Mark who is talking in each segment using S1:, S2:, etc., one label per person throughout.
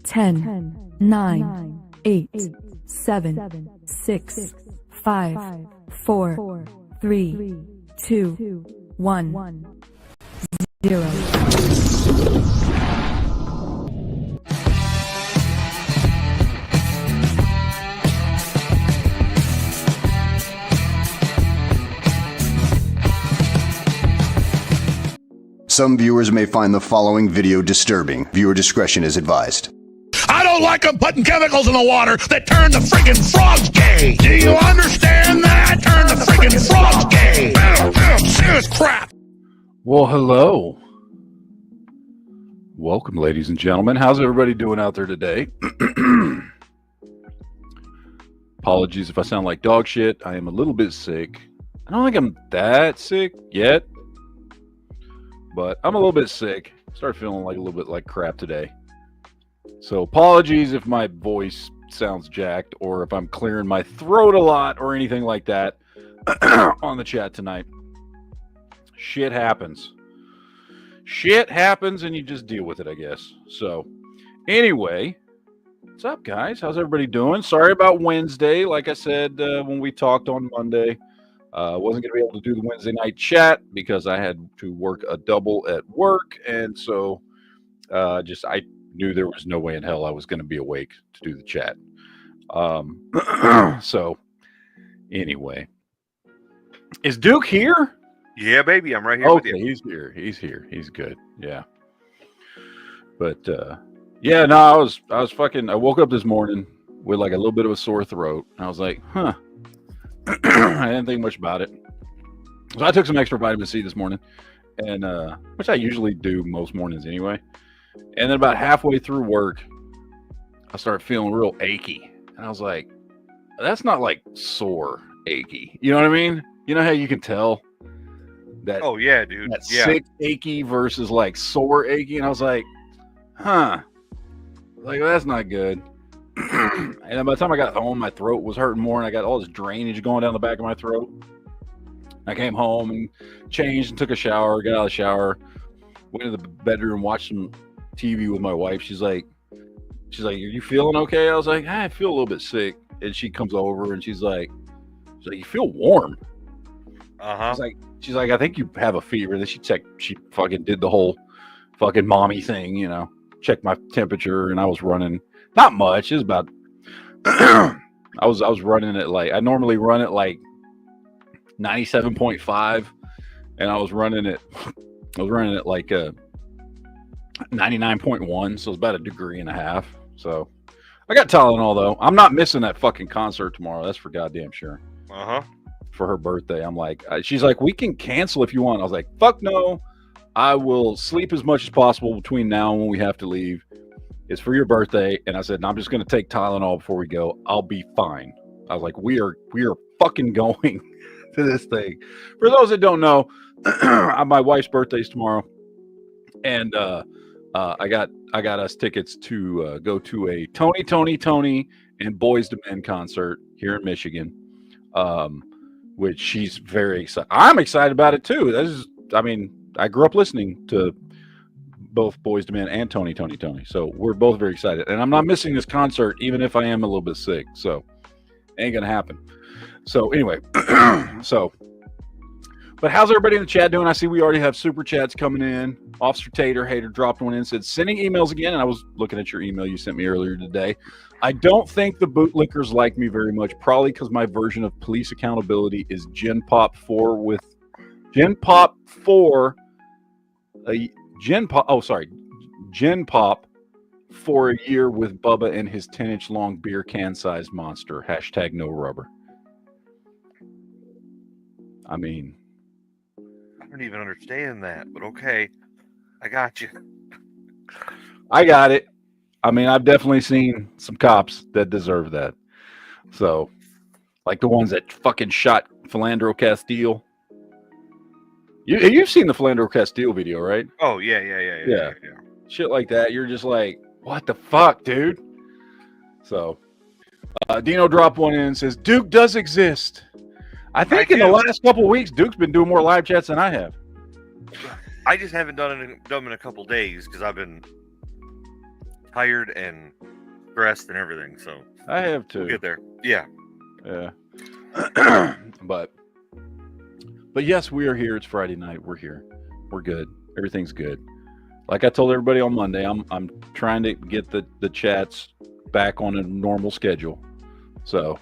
S1: 10, 9, 8, 7, 6, 5, 4, 3, 2, 1, 0.
S2: Some viewers may find the following video disturbing. Viewer discretion is advised.
S3: I don't like them putting chemicals in the water that turn the friggin' frogs gay. Do you understand that? Turn the friggin' frogs gay. Serious crap.
S4: Well, hello. Welcome, ladies and gentlemen. How's everybody doing out there today? Apologies if I sound like dog shit. I am a little bit sick. I don't think I'm that sick yet, but I'm a little bit sick. Started feeling like a little bit like crap today. So apologies if my voice sounds jacked or if I'm clearing my throat a lot or anything like that on the chat tonight. Shit happens. Shit happens and you just deal with it, I guess. So anyway, what's up, guys? How's everybody doing? Sorry about Wednesday. Like I said when we talked on Monday, wasn't going to be able to do the Wednesday night chat because I had to work a double at work. And so I knew there was no way in hell I was going to be awake to do the chat. So anyway, is Duke here?
S5: Yeah, baby, I'm right here with you.
S4: He's here. He's here. He's good. Yeah. But yeah, no, I was I woke up this morning with like a little bit of a sore throat. I was like, I didn't think much about it. So I took some extra vitamin C this morning, and which I usually do most mornings anyway. And then about halfway through work, I started feeling real achy. And I was like, that's not like sore achy. You know what I mean? You know how you can tell that? Oh, yeah, dude. That sick achy versus like sore achy. And I was like, like, well, that's not good. And then by the time I got home, my throat was hurting more. And I got all this drainage going down the back of my throat. I came home and changed and took a shower, got out of the shower, went to the bedroom, watched some TV with my wife. She's like, are you feeling okay? I was like, I feel a little bit sick. And she comes over and she's like, you feel warm. She's like, I think you have a fever. Then she fucking did the whole fucking mommy thing, you know, checked my temperature, and I was running not much. It was about I was running it like I normally run it like 97.5, and I was running it like 99.1, so it's about 1.5 degrees. So I got Tylenol though. I'm not missing that fucking concert tomorrow. That's for goddamn sure. For her birthday, I'm like, she's like, we can cancel if you want. I was like, fuck no. I will sleep as much as possible between now and when we have to leave. It's for your birthday, and I said, no, I'm just going to take Tylenol before we go. I'll be fine. I was like, we are fucking going to this thing. For those that don't know, my wife's birthday's tomorrow, and I got us tickets to go to a Tony and Boys to Men concert here in Michigan, which she's very excited. I'm excited about it too. I grew up listening to both Boys to Men and Tony. So we're both very excited, and I'm not missing this concert, even if I am a little bit sick. So ain't gonna happen. So anyway, but how's everybody in the chat doing? I see we already have super chats coming in. Officer Hater dropped one in, said sending emails again, and I was looking at your email you sent me earlier today. I don't think the bootlickers like me very much, probably because my version of police accountability is Gen Pop 4 for a year with Bubba and his 10-inch long beer can sized monster. # no rubber. I mean,
S5: I don't even understand that, but okay. I got you.
S4: I got it. I mean, I've definitely seen some cops that deserve that. So, like the ones that fucking shot Philandro Castile. You've seen the Philandro Castile video, right?
S5: Oh, yeah.
S4: Shit like that. You're just like, what the fuck, dude? So, Dino dropped one in and says, Duke does exist. I think in the last couple of weeks, Duke's been doing more live chats than I have.
S5: I just haven't done them in a couple days because I've been tired and stressed and everything. So
S4: I have too.
S5: we'll get there. Yeah.
S4: Yeah. but yes, we are here. It's Friday night. We're here. We're good. Everything's good. Like I told everybody on Monday, I'm trying to get the chats back on a normal schedule. So,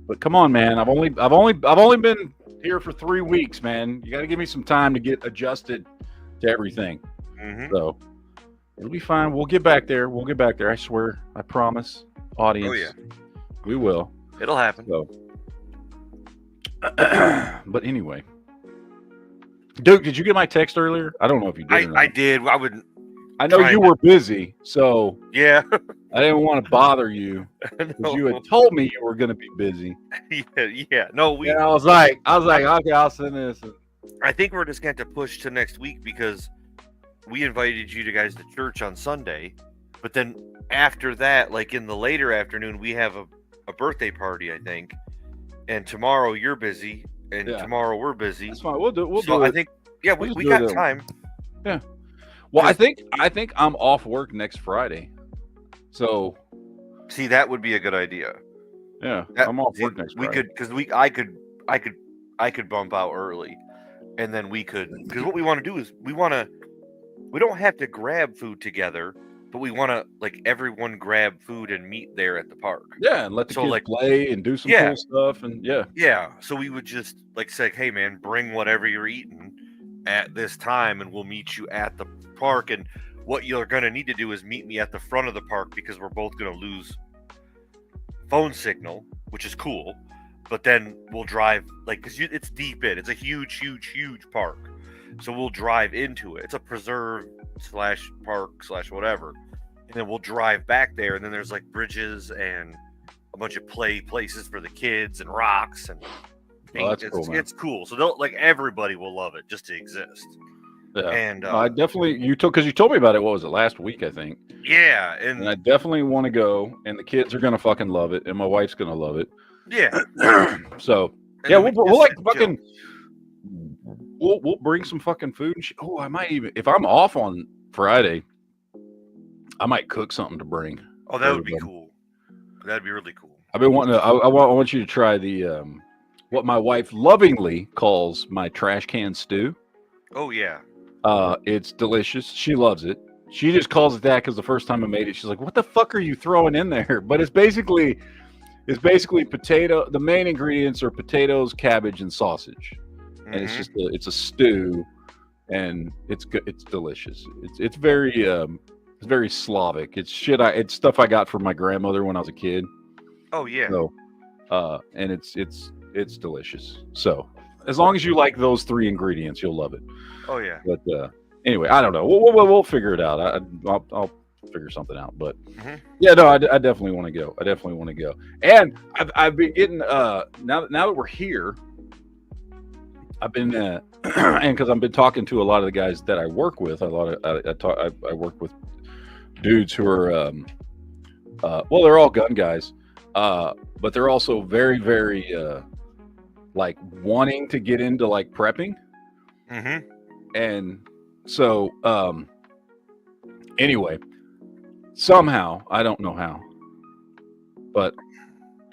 S4: but come on, man. I've only been here for 3 weeks, man. You got to give me some time to get adjusted to everything.
S5: Mm-hmm.
S4: So it'll be fine. We'll get back there. I swear. I promise. Audience.
S5: Oh, yeah.
S4: We will.
S5: It'll happen.
S4: So, but anyway, Duke, did you get my text earlier? I don't know if you did.
S5: I did.
S4: I know you were busy, so
S5: yeah.
S4: I didn't want to bother you because you had told me you were going to be busy.
S5: Yeah. No,
S4: And I was like, okay, I'll send this.
S5: I think we're just going to have to push to next week because we invited you guys to church on Sunday, but then after that, like in the later afternoon, we have a birthday party, I think, and tomorrow you're busy, and tomorrow we're busy.
S4: That's fine. We'll do it.
S5: I think, yeah, we got time.
S4: Yeah. Well, I think I'm off work next Friday, so
S5: see, that would be a good idea.
S4: Yeah, I'm off work next Friday.
S5: We could, because I could bump out early, and then we could, because what we want to do is we don't have to grab food together, but we want to like everyone grab food and meet there at the park.
S4: Yeah, and let the kids play and do some cool stuff, and
S5: yeah. So we would just like say, hey man, bring whatever you're eating at this time, and we'll meet you at the park. And what you're gonna need to do is meet me at the front of the park because we're both gonna lose phone signal, which is cool. But then we'll drive because it's deep in. It's a huge park. So we'll drive into it. It's a preserve / park / whatever. And then we'll drive back there. And then there's like bridges and a bunch of play places for the kids and rocks. And it's cool. So they'll everybody will love it just to exist.
S4: Yeah.
S5: And
S4: I definitely, because you told me about it. What was it, last week, I think?
S5: Yeah.
S4: And I definitely want to go. And the kids are going to fucking love it. And my wife's going to love it.
S5: Yeah.
S4: So, yeah, we'll like fucking... We'll bring some fucking food and shit. Oh, I might even, if I'm off on Friday, I might cook something to bring.
S5: Oh, that would be cool. That'd be really cool.
S4: I've been wanting to. I want you to try the what my wife lovingly calls my trash can stew.
S5: Oh yeah.
S4: It's delicious. She loves it. She just calls it that because the first time I made it, she's like, "What the fuck are you throwing in there?" But it's basically potato. The main ingredients are potatoes, cabbage, and sausage. And it's just it's a stew, and it's good. It's delicious. It's very Slavic. It's stuff I got from my grandmother when I was a kid.
S5: Oh yeah.
S4: So, and it's delicious. So as long as you like those 3 ingredients, you'll love it.
S5: Oh yeah.
S4: But anyway, I don't know. We'll figure it out. I'll figure something out. But yeah, no, I definitely want to go. And I've been getting now that we're here. I've been and because I've been talking to a lot of the guys that I work with. I work with dudes who are they're all gun guys, but they're also very, very like wanting to get into like prepping. And so anyway, somehow, I don't know how, but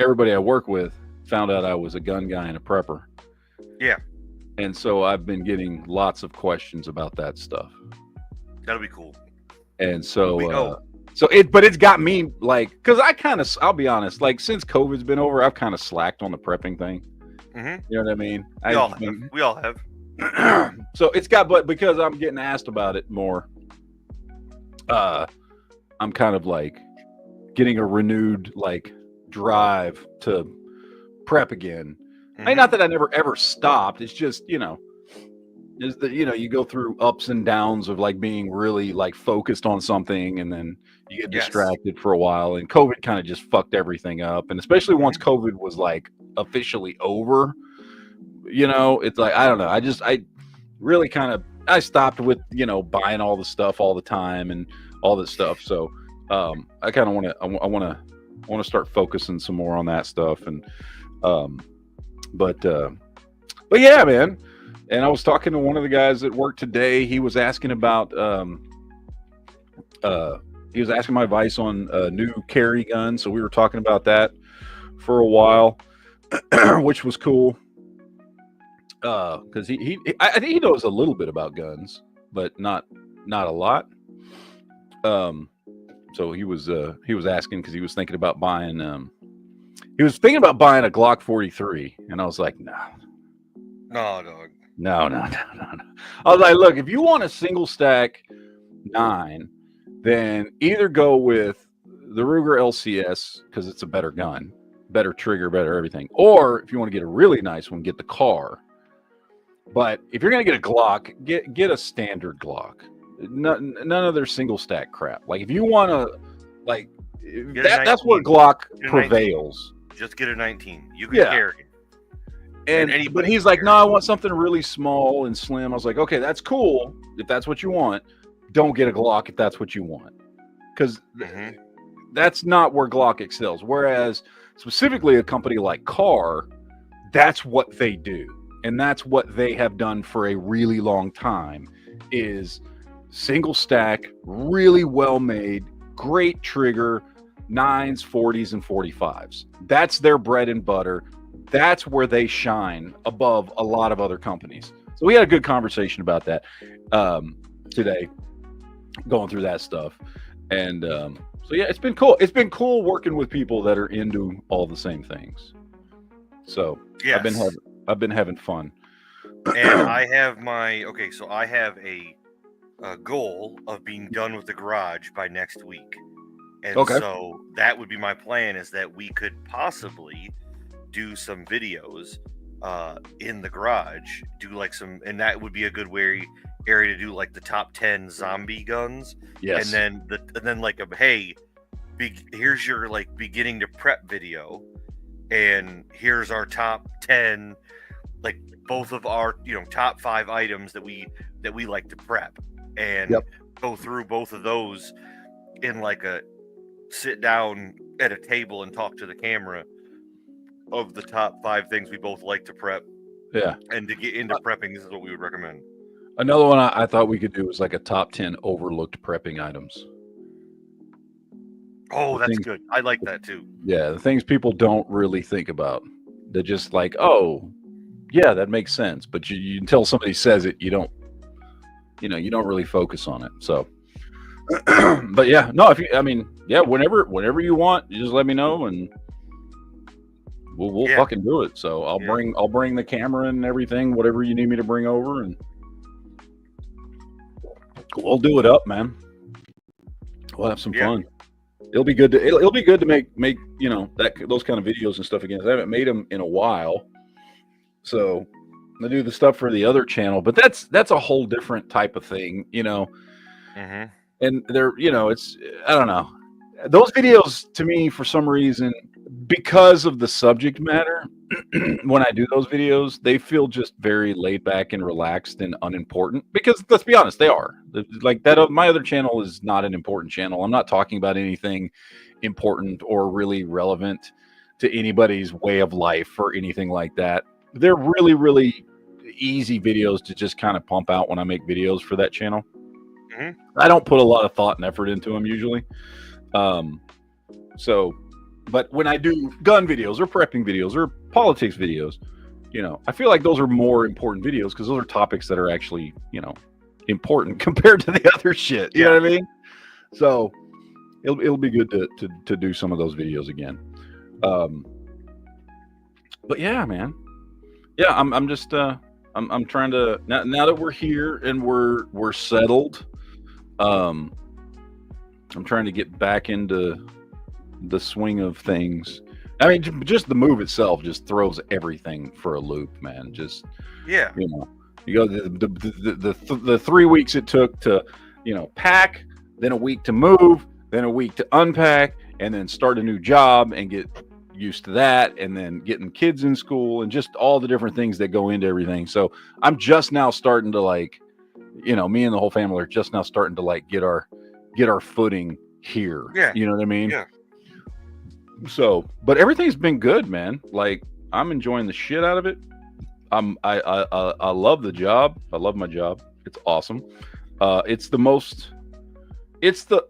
S4: everybody I work with found out I was a gun guy and a prepper.
S5: Yeah.
S4: And so I've been getting lots of questions about that stuff.
S5: That'll be cool.
S4: And so, but it's got me like, because I'll be honest, like since COVID's been over, I've kind of slacked on the prepping thing. You know what I mean?
S5: We all have.
S4: So it's got, but because I'm getting asked about it more, I'm kind of like getting a renewed like drive to prep again. Not that I never ever stopped. It's just, you go through ups and downs of like being really like focused on something, and then you get distracted for a while, and COVID kind of just fucked everything up. And especially once COVID was like officially over, it's like, I don't know. I really kind of, I stopped with, buying all the stuff all the time and all this stuff. So I kind of I want to start focusing some more on that stuff. And But yeah, man. And I was talking to one of the guys at work today. He was asking about he was asking my advice on a new carry gun. So we were talking about that for a while, which was cool. Because I think he knows a little bit about guns, but not a lot. So he was asking because he was thinking about buying a Glock 43, and I was like, no,
S5: dog.
S4: no. I was like, look, if you want a single stack 9, then either go with the Ruger LCS because it's a better gun, better trigger, better everything, or if you want to get a really nice one, get the car. But if you're gonna get a Glock, get a standard Glock. None of their single stack crap. Like if you want to, like that's where Glock prevails.
S5: Just get a 19. You can
S4: Yeah.
S5: carry.
S4: But he's like, no, I want something really small and slim. I was like, okay, that's cool if that's what you want. Don't get a Glock if that's what you want, because that's not where Glock excels. Whereas specifically a company like Car, that's what they do, and that's what they have done for a really long time. Is single stack, really well made, great trigger, 9s, 40s, and 45s. That's their bread and butter. That's where they shine above a lot of other companies. So we had a good conversation about that today, going through that stuff. And so yeah, it's been cool. It's been cool working with people that are into all the same things. So yes. I've been having fun.
S5: And I have I have a goal of being done with the garage by next week. And so that would be my plan, is that we could possibly do some videos in the garage, do like some, and that would be a good area to do like the top 10 zombie guns.
S4: Yes.
S5: And then like here's your like beginning to prep video, and here's our top 10, like both of our top 5 items that we like to prep, and go through both of those in like a sit down at a table and talk to the camera of the top 5 things we both like to prep.
S4: Yeah.
S5: And to get into prepping, this is what we would recommend.
S4: Another one I thought we could do was like a top 10 overlooked prepping items.
S5: Oh, that's good. I like that too.
S4: Yeah, the things people don't really think about. They're just like, oh, yeah, that makes sense. But you until somebody says it, you don't really focus on it. So, but yeah, no, whenever you want, you just let me know and we'll fucking do it. So I'll bring the camera and everything, whatever you need me to bring over, and we'll do it up, man. We'll have some fun. It'll be good to make those kind of videos and stuff again. I haven't made them in a while, so I do the stuff for the other channel, but that's a whole different type of thing, And they're, it's, I don't know, those videos to me, for some reason, because of the subject matter, when I do those videos, they feel just very laid back and relaxed and unimportant, because let's be honest, they are. Like that, my other channel is not an important channel. I'm not talking about anything important or really relevant to anybody's way of life or anything like that. They're really, really easy videos to just kind of pump out when I make videos for that channel. I don't put a lot of thought and effort into them usually. But when I do gun videos or prepping videos or politics videos, I feel like those are more important videos because those are topics that are actually, important compared to the other shit. You know what I mean? So it'll be good to do some of those videos again. But yeah, man. Yeah, I'm just I'm trying to now that we're here and we're settled. I'm trying to get back into the swing of things. I mean, just the move itself just throws everything for a loop, man. Just you go the 3 weeks it took to pack, then a week to move, then a week to unpack, and then start a new job and get used to that, and then getting kids in school and just all the different things that go into everything. So I'm just now starting to me and the whole family are just now starting to get our footing here. Yeah. You know what I mean? Yeah. So, but everything's been good, man. Like, I'm enjoying the shit out of it. I love the job. I love my job. It's awesome. It's the most It's the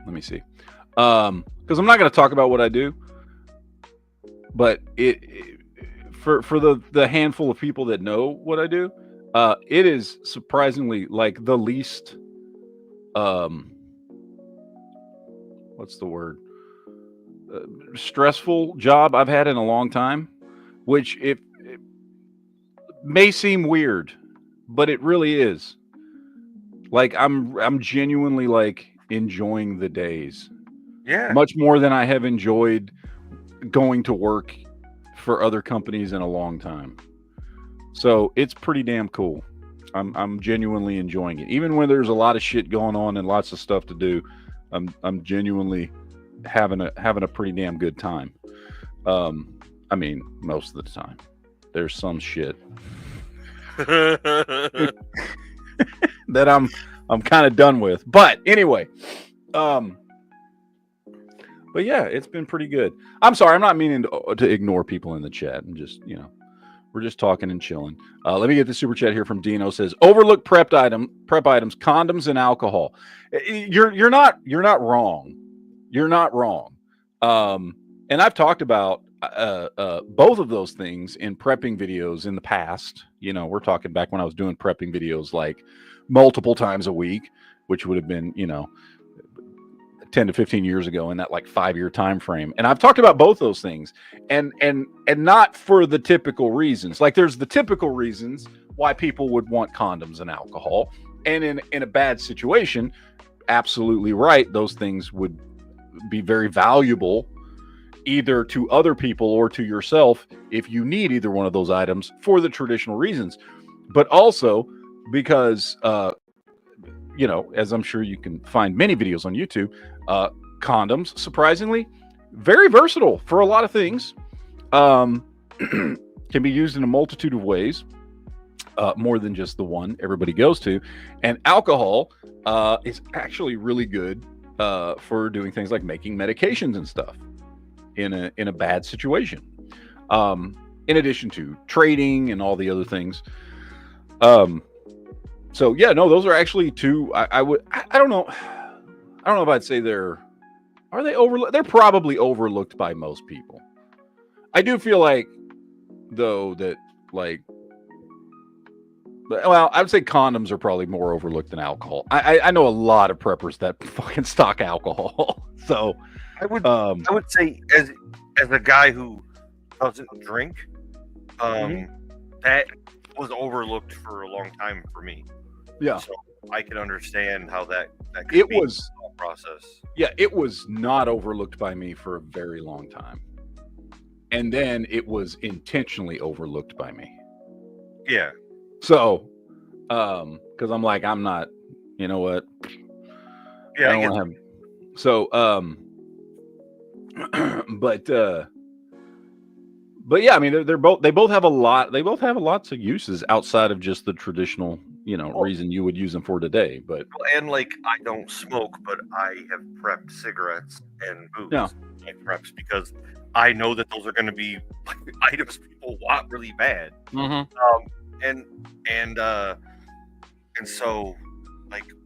S4: let me see. Because I'm not going to talk about what I do, but for the handful of people that know what I do, it is surprisingly like the least what's the word? Stressful job I've had in a long time, which it may seem weird, but it really is. Like I'm genuinely like enjoying the days.
S5: Yeah.
S4: Much more than I have enjoyed going to work for other companies in a long time. So it's pretty damn cool. I'm genuinely enjoying it. Even when there's a lot of shit going on and lots of stuff to do, I'm genuinely having a pretty damn good time. I mean, most of the time. There's some shit that I'm kind of done with. But anyway, but yeah, it's been pretty good. I'm sorry, I'm not meaning to ignore people in the chat. I'm just, we're just talking and chilling. Let me get the super chat here from Dino. Says overlooked prep items, condoms and alcohol. You're not wrong. You're not wrong. And I've talked about both of those things in prepping videos in the past. We're talking back when I was doing prepping videos like multiple times a week, which would have been, 10 to 15 years ago in that like 5-year time frame. And I've talked about both those things and not for the typical reasons. Like there's the typical reasons why people would want condoms and alcohol. And in a bad situation, absolutely right. Those things would be very valuable either to other people or to yourself if you need either one of those items for the traditional reasons, but also because, as I'm sure you can find many videos on YouTube, condoms, surprisingly, very versatile for a lot of things. Can be used in a multitude of ways, more than just the one everybody goes to. And alcohol is actually really good for doing things like making medications and stuff in a bad situation. In addition to trading and all the other things. So yeah, no, those are actually two. I don't know. I don't know if I'd say are they overlooked? They're probably overlooked by most people. I do feel like, though, that I would say condoms are probably more overlooked than alcohol. I know a lot of preppers that fucking stock alcohol. So
S5: I would say as a guy who doesn't drink, that was overlooked for a long time for me.
S4: Yeah.
S5: So I can understand how that could
S4: it
S5: be
S4: was
S5: a process.
S4: Yeah, it was not overlooked by me for a very long time. And then it was intentionally overlooked by me.
S5: Yeah.
S4: So, because I'm like, I'm not, you know what?
S5: Yeah,
S4: I don't want to have. So, but yeah, I mean, they both have lots of uses outside of just the traditional, reason you would use them for today. But
S5: and I don't smoke, but I have prepped cigarettes and booze.
S4: Yeah.
S5: I preps because I know that those are going to be items people want really bad.
S4: Mm-hmm.
S5: And so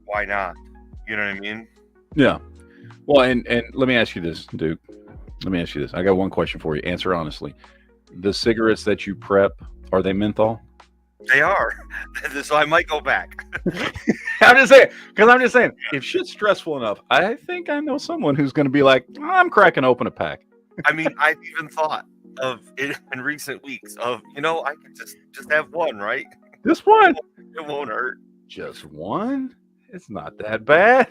S5: why not? You know what I mean?
S4: Yeah. Well, and let me ask you this, Duke. Let me ask you this. I got one question for you. Answer honestly. The cigarettes that you prep, are they menthol?
S5: They are. So I might go back.
S4: I'm just saying, if shit's stressful enough, I think I know someone who's going to be like, I'm cracking open a pack.
S5: I mean, I've even thought of it in recent weeks of, I could just have one, right?
S4: Just one.
S5: It won't hurt.
S4: Just one? It's not that bad.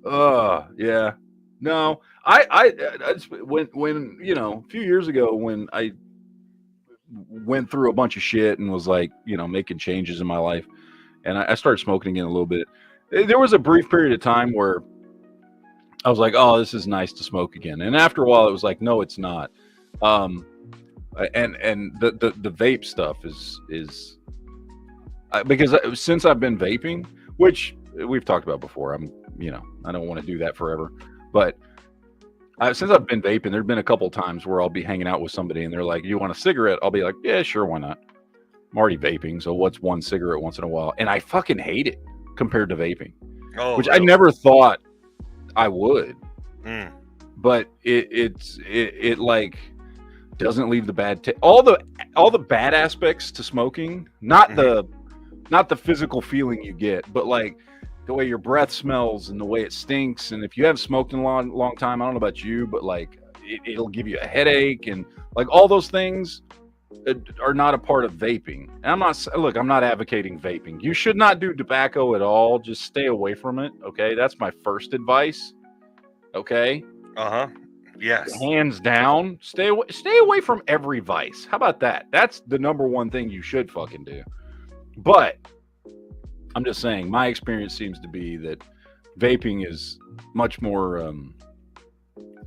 S4: Yeah. No, I when a few years ago when I went through a bunch of shit and was making changes in my life, and I started smoking again a little bit. There was a brief period of time where I was like, oh, this is nice to smoke again. And after a while it was like, no, it's not. And the vape stuff is because since I've been vaping, which we've talked about before, I don't want to do that forever, but Since I've been vaping, there've been a couple times where I'll be hanging out with somebody and they're like, "You want a cigarette?" I'll be like, "Yeah, sure, why not?" I'm already vaping, so what's one cigarette once in a while? And I fucking hate it compared to vaping, which
S5: really?
S4: I never thought I would.
S5: Mm.
S4: But it like doesn't leave the bad all the bad aspects to smoking, not the physical feeling you get, but like the way your breath smells and the way it stinks. And if you haven't smoked in a long time, I don't know about you, but like it'll give you a headache and like all those things are not a part of vaping. And I'm not advocating vaping. You should not do tobacco at all. Just stay away from it. Okay. That's my first advice. Okay.
S5: Yes.
S4: Hands down. Stay away from every vice. How about that? That's the number one thing you should fucking do. But I'm just saying, my experience seems to be that vaping is much more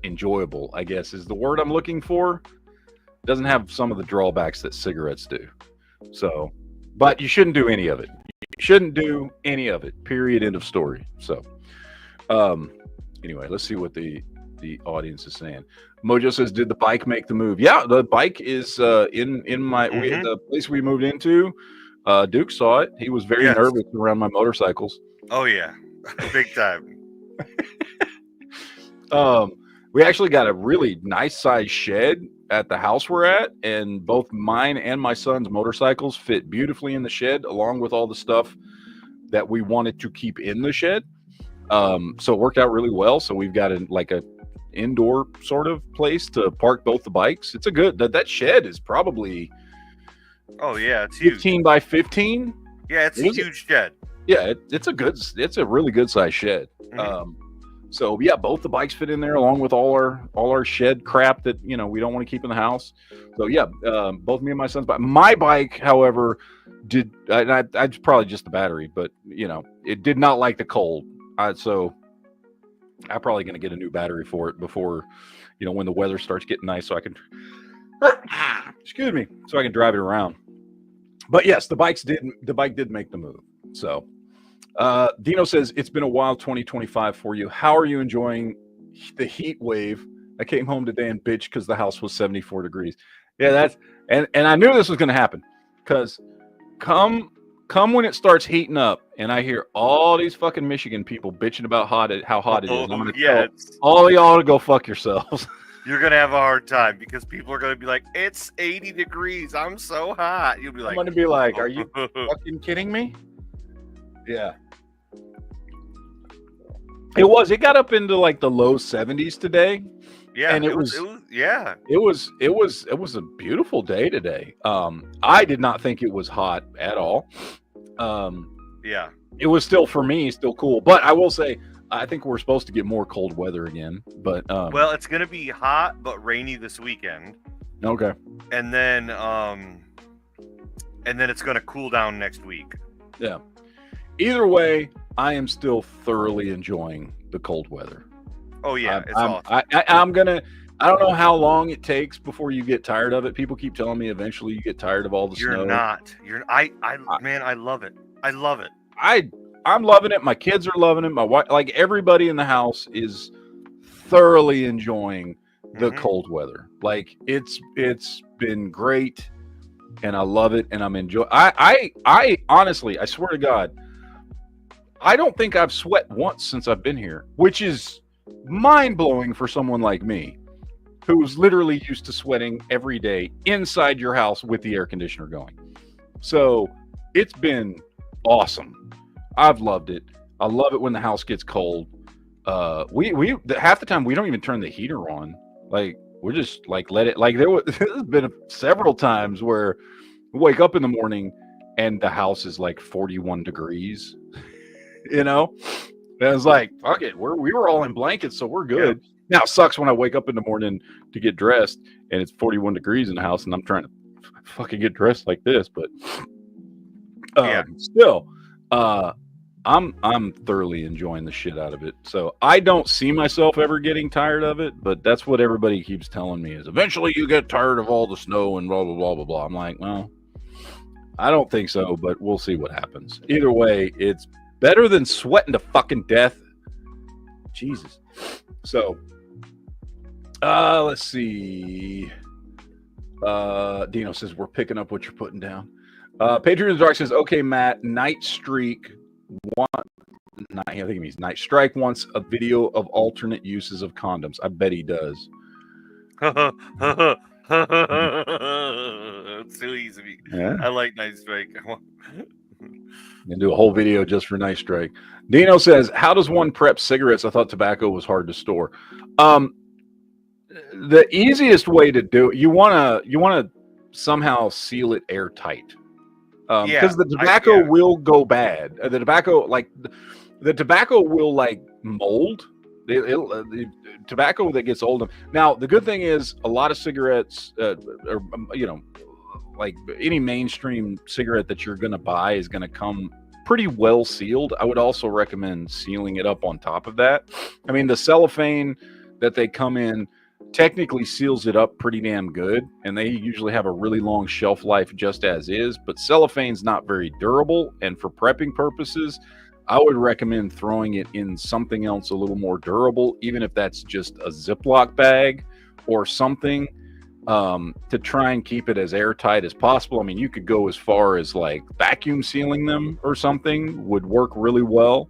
S4: enjoyable, I guess is the word I'm looking for. It doesn't have some of the drawbacks that cigarettes do. So, but you shouldn't do any of it. You shouldn't do any of it. Period. End of story. So, anyway, let's see what the audience is saying. Mojo says, "Did the bike make the move?" Yeah, the bike is in my the place we moved into. Duke saw it. He was very nervous around my motorcycles.
S5: Oh yeah, big time.
S4: We actually got a really nice size shed at the house we're at, and both mine and my son's motorcycles fit beautifully in the shed, along with all the stuff that we wanted to keep in the shed. So it worked out really well. So we've got a indoor sort of place to park both the bikes. It's a good that shed is probably.
S5: Oh yeah, it's huge.
S4: 15 by 15.
S5: Yeah, it's a huge shed.
S4: Yeah, it's a really good size shed. So yeah, both the bikes fit in there along with all our shed crap that we don't want to keep in the house. So yeah, both me and my son's bike. My bike, however, it's probably just the battery, but it did not like the cold. So I'm probably going to get a new battery for it before when the weather starts getting nice, so I can excuse me, so I can drive it around. But yes, the bike did make the move. So Dino says, "It's been a wild 2025 for you. How are you enjoying the heat wave? I came home today and bitched because the house was 74 degrees." Yeah, that's and I knew this was going to happen because come when it starts heating up and I hear all these fucking Michigan people bitching about how hot it is. I'm going to tell all of y'all to go fuck yourselves.
S5: You're going to have a hard time because people are going to be like, "It's 80 degrees. I'm so hot." You'll be like,
S4: I'm going to be like, "Are you fucking kidding me?" Yeah. It got up into like the low 70s today.
S5: Yeah,
S4: and it was a beautiful day today. I did not think it was hot at all.
S5: Yeah.
S4: It was still, for me, still cool. But I will say, I think we're supposed to get more cold weather again. But
S5: well, it's going to be hot but rainy this weekend.
S4: Okay.
S5: And then it's going to cool down next week.
S4: Yeah. Either way, I am still thoroughly enjoying the cold weather.
S5: Oh yeah, it's awesome.
S4: I don't know how long it takes before you get tired of it. People keep telling me eventually you get tired of all the snow.
S5: Man, I love it. I love it.
S4: I'm loving it. My kids are loving it. My wife, like everybody in the house, is thoroughly enjoying the cold weather. Like it's been great, and I love it, and I'm enjoying. I honestly, I swear to God, I don't think I've sweat once since I've been here, which is mind-blowing for someone like me, who's literally used to sweating every day inside your house with the air conditioner going. So it's been awesome. I've loved it. I love it when the house gets cold. We half the time we don't even turn the heater on. Like we're just like let it. Like there's been several times where we wake up in the morning and the house is like 41 degrees. And it's like, fuck it, we were all in blankets, so we're good. Yeah. Now it sucks when I wake up in the morning to get dressed and it's 41 degrees in the house and I'm trying to fucking get dressed like this, but still, I'm thoroughly enjoying the shit out of it. So I don't see myself ever getting tired of it, but that's what everybody keeps telling me is eventually you get tired of all the snow and blah blah blah blah blah. I'm like, well, I don't think so, but we'll see what happens. Either way, it's better than sweating to fucking death. Jesus. So Let's see. Dino says we're picking up what you're putting down. Patriot in the Dark says, okay, Matt, Night Streak I think he means Night Strike wants a video of alternate uses of condoms. I bet he does.
S5: It's too easy.
S4: Yeah.
S5: I like Night Strike.
S4: And do a whole video just for Night Strike. Dino says, how does one prep cigarettes? I thought tobacco was hard to store. The easiest way to do it, you want to somehow seal it airtight. Because the tobacco will go bad. The tobacco will like mold. The tobacco that gets old. Now, the good thing is a lot of cigarettes, like any mainstream cigarette that you're going to buy is going to come pretty well sealed. I would also recommend sealing it up on top of that. I mean, the cellophane that they come in technically seals it up pretty damn good, and they usually have a really long shelf life just as is, but cellophane's not very durable, and for prepping purposes, I would recommend throwing it in something else a little more durable, even if that's just a Ziploc bag or something, to try and keep it as airtight as possible. I mean, you could go as far as like vacuum sealing them or something would work really well.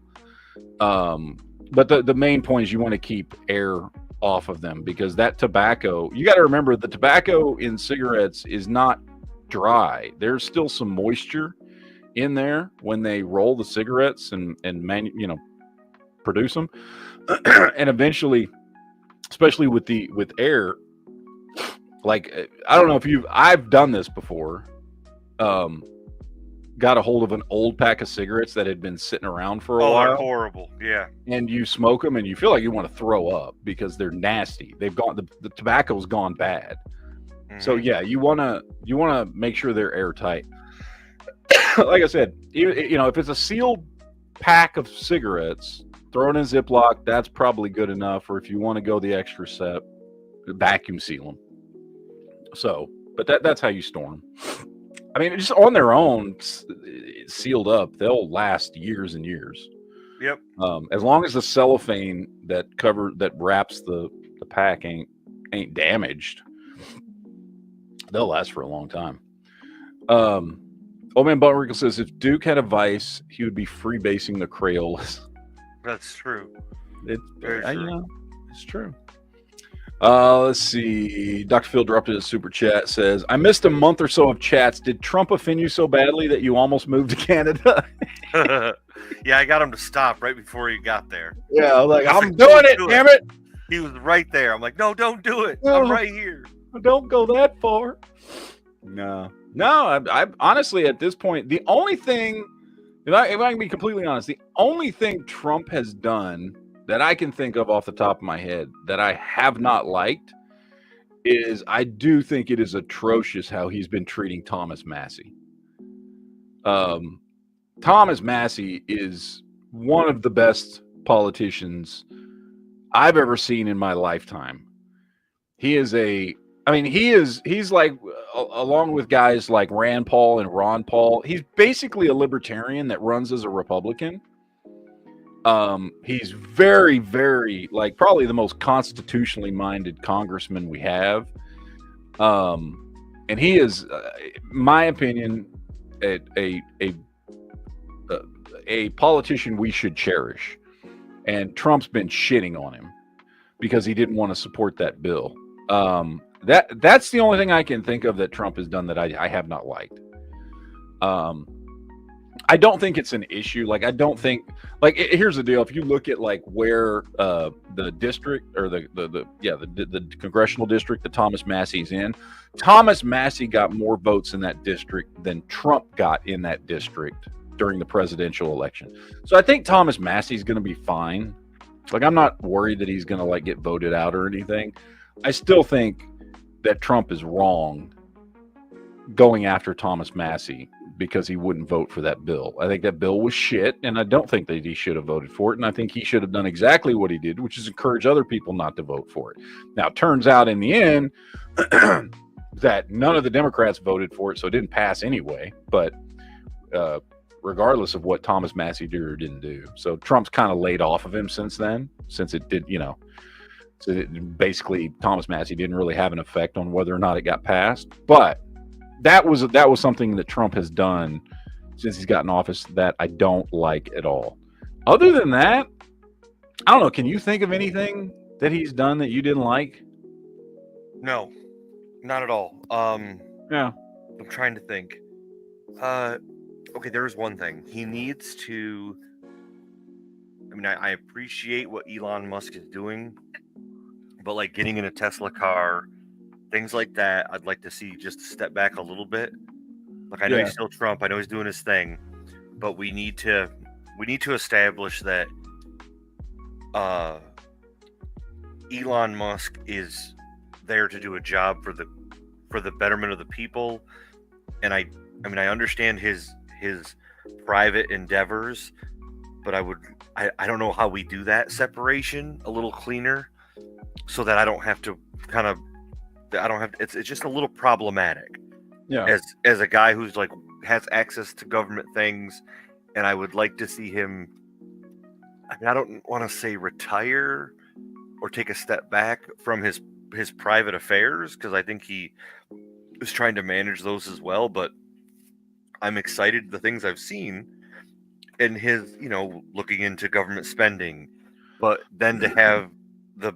S4: But the main point is you want to keep air off of them, because that tobacco, you got to remember, the tobacco in cigarettes is not dry. There's still some moisture in there when they roll the cigarettes and produce them. And eventually, especially with air, like, I don't know if I've done this before. Got a hold of an old pack of cigarettes that had been sitting around for a while.
S5: They're horrible. Yeah.
S4: And you smoke them and you feel like you want to throw up because they're nasty. They've gone, the tobacco's gone bad. Mm-hmm. So yeah, you want to make sure they're airtight. Like I said, if it's a sealed pack of cigarettes, throw it in Ziploc, that's probably good enough. Or if you want to go the extra step, vacuum seal them. So, but that's how you store them. I mean, just on their own, sealed up, they'll last years and years.
S5: Yep.
S4: As long as the cellophane that wraps the pack ain't damaged, they'll last for a long time. Old Man Buttwrinkle says, if Duke had a vice, he would be freebasing the Crayolas.
S5: That's true.
S4: It's
S5: very true.
S4: It's true. Let's see. Dr. Phil dropped in a super chat, says, I missed a month or so of chats. Did Trump offend you so badly that you almost moved to Canada?
S5: Yeah, I got him to stop right before he got there.
S4: Yeah, I was like, I'm doing it, damn it.
S5: He was right there. I'm like, no, don't do it. I'm right here.
S4: Don't go that far. No, I honestly, at this point, the only thing, if I can be completely honest, the only thing Trump has done that I can think of off the top of my head that I have not liked is, I do think it is atrocious how he's been treating Thomas Massie. Thomas Massie is one of the best politicians I've ever seen in my lifetime. He's like, along with guys like Rand Paul and Ron Paul, he's basically a libertarian that runs as a Republican. He's very, very, like, probably the most constitutionally minded congressman we have. And he is, my opinion, a politician we should cherish. And Trump's been shitting on him because he didn't want to support that bill. That's the only thing I can think of that Trump has done that I have not liked. I don't think it's an issue. Like, I don't think, like, here's the deal. If you look at like where the district, or the congressional district that Thomas Massie's in, Thomas Massie got more votes in that district than Trump got in that district during the presidential election. So I think Thomas Massie's going to be fine. Like, I'm not worried that he's going to like get voted out or anything. I still think that Trump is wrong going after Thomas Massie because he wouldn't vote for that bill. I think that bill was shit, and I don't think that he should have voted for it. And I think he should have done exactly what he did, which is encourage other people not to vote for it. Now, it turns out in the end that none of the Democrats voted for it, so it didn't pass anyway. But regardless of what Thomas Massie did or didn't do. So Trump's kind of laid off of him since then, since it did, So basically, Thomas Massey didn't really have an effect on whether or not it got passed. But that was something that Trump has done since he's gotten office that I don't like at all. Other than that, I don't know. Can you think of anything that he's done that you didn't like?
S5: No, not at all.
S4: Yeah.
S5: I'm trying to think. Okay, there's one thing. He needs to. I mean, I appreciate what Elon Musk is doing, but like getting in a Tesla car, things like that, I'd like to see just step back a little bit. Like I know he's still Trump, I know he's doing his thing, but we need to establish that Elon Musk is there to do a job for the betterment of the people. And I mean I understand his private endeavors, but I don't know how we do that separation a little cleaner so that I don't have to it's just a little problematic.
S4: Yeah.
S5: As a guy who's like has access to government things, and I would like to see him, I mean, I don't want to say retire or take a step back from his private affairs, because I think he is trying to manage those as well, but I'm excited the things I've seen in his, looking into government spending, but then to have the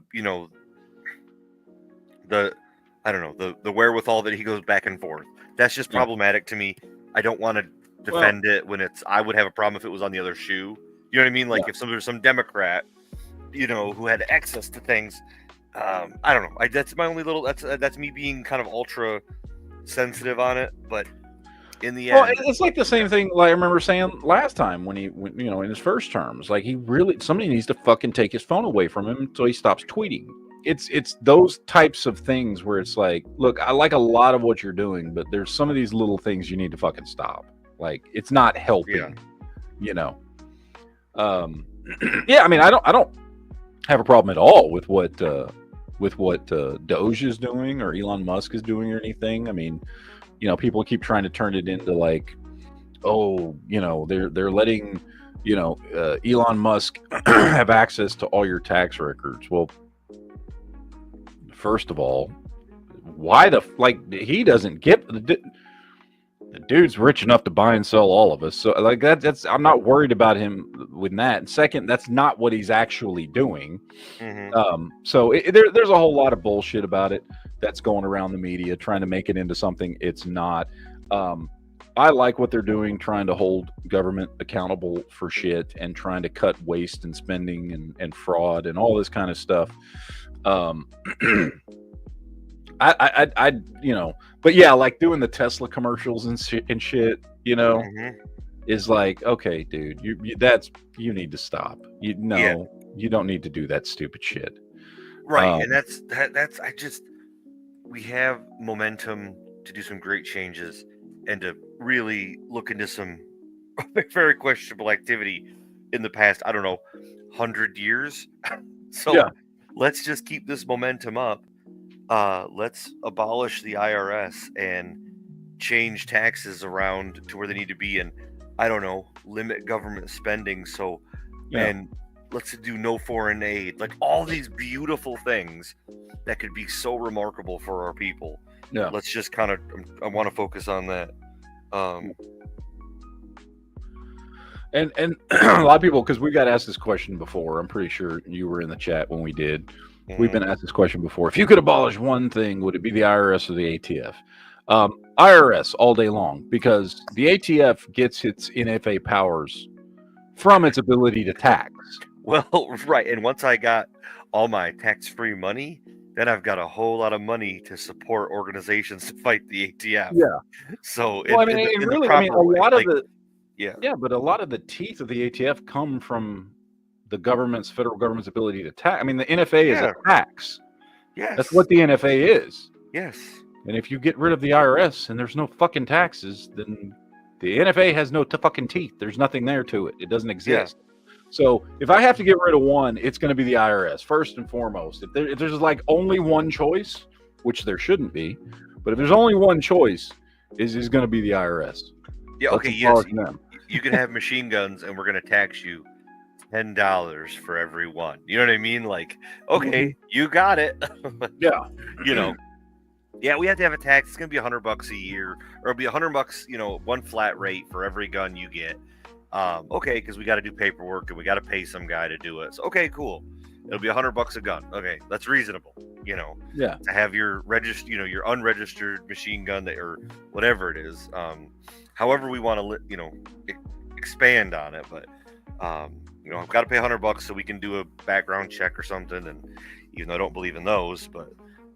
S5: wherewithal that he goes back and forth. That's just problematic to me. I don't want to defend it when I would have a problem if it was on the other shoe. You know what I mean? Like if some Democrat, who had access to things, I don't know. That's my only little, that's me being kind of ultra sensitive on it, but in the end,
S4: it's like the same thing like I remember saying last time when in his first terms, like somebody needs to fucking take his phone away from him so he stops tweeting. It's those types of things where it's like, look, I like a lot of what you're doing, but there's some of these little things you need to fucking stop. Like it's not helping, Yeah, I mean, I don't have a problem at all with what Doge is doing or Elon Musk is doing or anything. I mean, people keep trying to turn it into like, they're letting, Elon Musk have access to all your tax records. Well, first of all, why he doesn't get the dude's rich enough to buy and sell all of us. So like that's I'm not worried about him with that. And second, that's not what he's actually doing.
S5: Mm-hmm.
S4: So there's a whole lot of bullshit about it that's going around the media trying to make it into something it's not. I like what they're doing, trying to hold government accountable for shit and trying to cut waste and spending and fraud and all this kind of stuff. But yeah, like doing the Tesla commercials and shit,
S5: Mm-hmm.
S4: is like, okay, dude, you need to stop. You don't need to do that stupid shit.
S5: Right. And that's we have momentum to do some great changes and to really look into some very questionable activity in the past, 100 years. So let's just keep this momentum up. Let's abolish the IRS and change taxes around to where they need to be, and limit government spending. So, and let's do no foreign aid, like all these beautiful things that could be so remarkable for our people. Yeah, let's just I want to focus on that.
S4: And a lot of people, because we got asked this question before. I'm pretty sure you were in the chat when we did. Mm-hmm. We've been asked this question before. If you could abolish one thing, would it be the IRS or the ATF? IRS all day long, because the ATF gets its NFA powers from its ability to tax.
S5: Well, right. And once I got all my tax-free money, then I've got a whole lot of money to support organizations to fight the ATF.
S4: Yeah.
S5: So,
S4: but a lot of the teeth of the ATF come from the federal government's ability to tax. I mean, the NFA is a tax.
S5: Yes.
S4: That's what the NFA is.
S5: Yes.
S4: And if you get rid of the IRS and there's no fucking taxes, then the NFA has no fucking teeth. There's nothing there to it. It doesn't exist. Yeah. So if I have to get rid of one, it's going to be the IRS first and foremost. If there's like only one choice, which there shouldn't be, but if there's only one choice, is going to be the IRS.
S5: Yeah. Okay. Yes. You can have machine guns, and we're going to tax you $10 for every one. You know what I mean? Like, okay, you got it.
S4: Yeah.
S5: You know, yeah, we have to have a tax. It's gonna be $100 a year, or it'll be $100. You know, one flat rate for every gun you get. Okay, because we got to do paperwork and we got to pay some guy to do it. So, okay, cool. It'll be $100 a gun. Okay, that's reasonable. You know,
S4: Yeah.
S5: to have your your unregistered machine gun that, or whatever it is. However we want to, expand on it, but I've got to pay $100 so we can do a background check or something. And even though I don't believe in those, but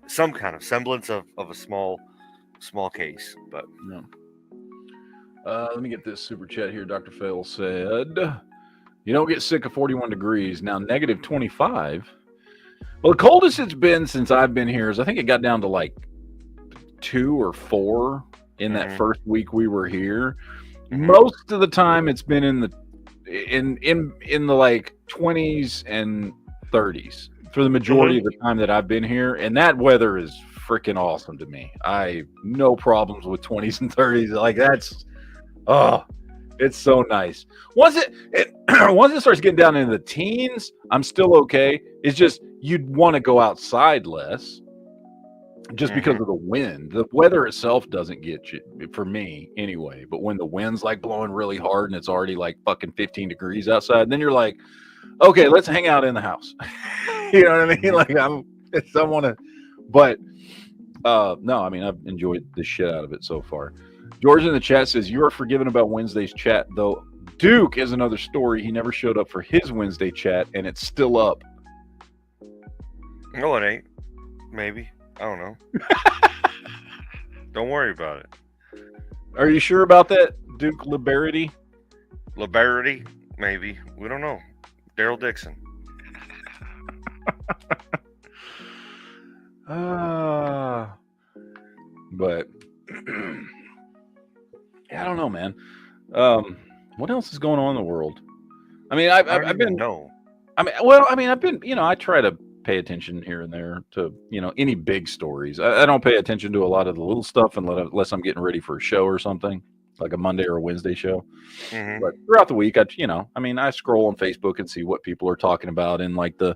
S5: some kind of semblance of a small case. But
S4: No. Let me get this super chat here. Dr. Fail said, "You don't get sick of 41 degrees. Now negative 25. Well, the coldest it's been since I've been here is I think it got down to like 2 or 4 in that first week we were here. Most of the time it's been in the like 20s and 30s for the majority of the time that I've been here, and that weather is freaking awesome to me. I no problems with 20s and 30s. Like that's it's so nice. Once it starts getting down into the teens, I'm still okay. It's just you'd want to go outside less just because of the wind. The weather itself doesn't get you, for me anyway, but when the wind's like blowing really hard and it's already like fucking 15 degrees outside, then you're like, okay, let's hang out in the house. You know what I mean? Like I want to, but no, I mean, I've enjoyed the shit out of it so far. George in the chat says, you are forgiven about Wednesday's chat, though. Duke is another story. He never showed up for his Wednesday chat, and it's still up.
S5: No, it ain't. Maybe. I don't know. Don't worry about it.
S4: Are you sure about that, Duke Liberty?
S5: Liberty? Maybe. We don't know. Daryl Dixon.
S4: But yeah, I don't know, man. What else is going on in the world? I mean, I've been
S5: no.
S4: I've been, I try to pay attention here and there to, any big stories. I don't pay attention to a lot of the little stuff unless I'm getting ready for a show or something, like a Monday or a Wednesday show. But throughout the week, I scroll on Facebook and see what people are talking about in like the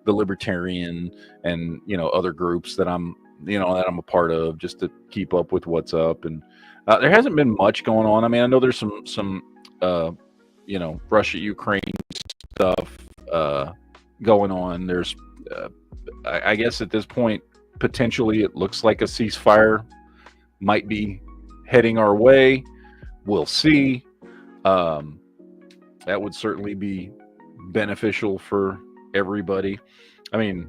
S4: libertarian and, other groups that I'm a part of, just to keep up with what's up. And there hasn't been much going on. I mean, I know there's some Russia, Ukraine stuff going on. There's, I guess at this point, potentially it looks like a ceasefire might be heading our way. We'll see. That would certainly be beneficial for everybody. I mean,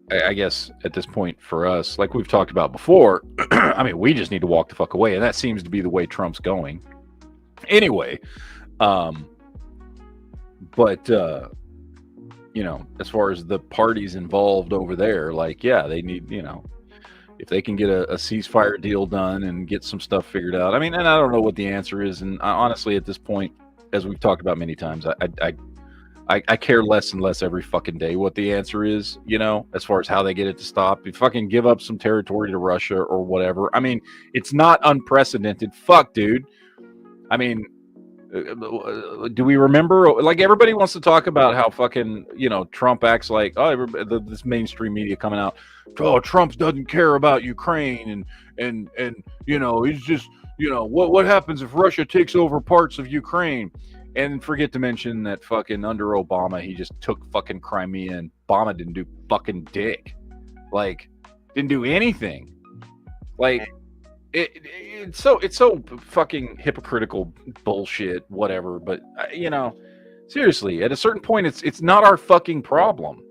S4: I guess at this point for us, like we've talked about before, I mean, we just need to walk the fuck away. And that seems to be the way Trump's going. Anyway, but as far as the parties involved over there, like, yeah, they need, if they can get a ceasefire deal done and get some stuff figured out. I mean, and I don't know what the answer is. And honestly, at this point, as we've talked about many times, I care less and less every fucking day what the answer is, as far as how they get it to stop. You fucking give up some territory to Russia or whatever. I mean, it's not unprecedented. Fuck, dude. I mean, do we remember? Like, everybody wants to talk about how fucking, Trump acts like, this mainstream media coming out, Trump doesn't care about Ukraine and he's just, what happens if Russia takes over parts of Ukraine? And forget to mention that fucking under Obama, he just took fucking Crimea, and Obama didn't do fucking dick. Like, didn't do anything. Like, it's so fucking hypocritical bullshit, whatever. But, seriously, at a certain point, it's not our fucking problem.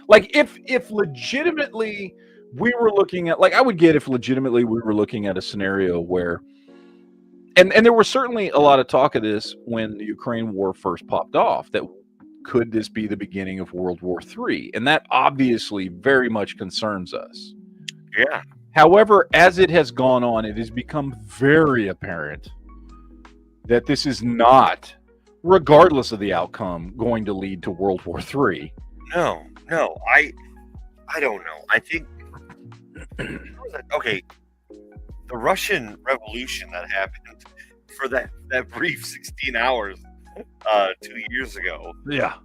S4: Like, if legitimately we were looking at, like, I would get if legitimately we were looking at a scenario where, and there was certainly a lot of talk of this when the Ukraine war first popped off, that could this be the beginning of World War III? And that obviously very much concerns us.
S5: Yeah.
S4: However, as it has gone on, it has become very apparent that this is not, regardless of the outcome, going to lead to World War III.
S5: No, I don't know. I think, okay, the Russian Revolution that happened for that brief 16 hours, 2 years ago.
S4: Yeah.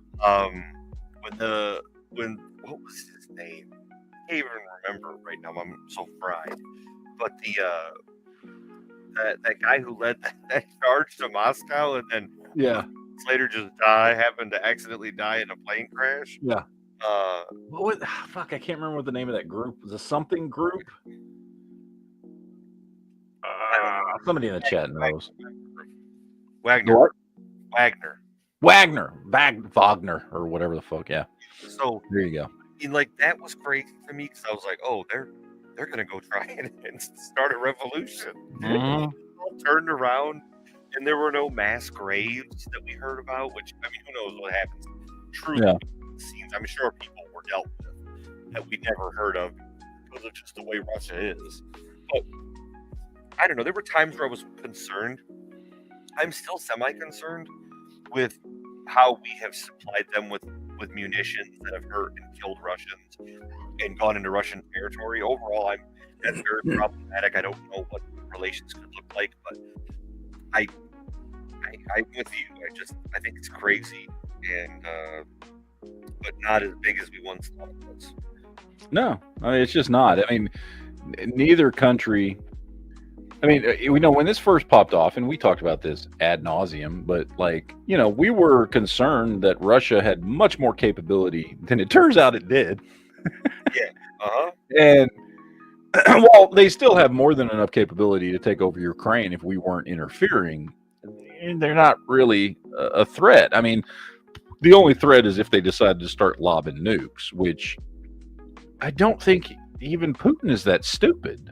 S5: When what was his name? I can't even remember right now. I'm so fried. But that guy who led that charge to Moscow and then
S4: Yeah.
S5: later just happened to accidentally die in a plane crash.
S4: Yeah.
S5: What
S4: was, fuck, I can't remember what the name of that group was. A something group? Somebody in the chat knows.
S5: Wagner.
S4: What?
S5: Wagner,
S4: or whatever the fuck. Yeah.
S5: So
S4: there you go.
S5: And like that was crazy to me because I was like, oh, they're gonna go try and start a revolution.
S4: Mm-hmm.
S5: All turned around, and there were no mass graves that we heard about. Which I mean, who knows what happens? Truly, scenes I'm sure people were dealt with that we never heard of because of just the way Russia is. But I don't know. There were times where I was concerned. I'm still semi-concerned with how we have supplied them with munitions that have hurt and killed Russians and gone into Russian territory. Overall, that's very problematic. I don't know what relations could look like, but I'm with you. I think it's crazy and but not as big as we once thought it was.
S4: No, I mean, it's just not. I mean, neither country. I mean, we know when this first popped off, and we talked about this ad nauseum, but like, you know, we were concerned that Russia had much more capability than it turns out it did.
S5: Yeah.
S4: And while they still have more than enough capability to take over Ukraine if we weren't interfering, they're not really a threat. I mean, the only threat is if they decide to start lobbing nukes, which I don't think even Putin is that stupid.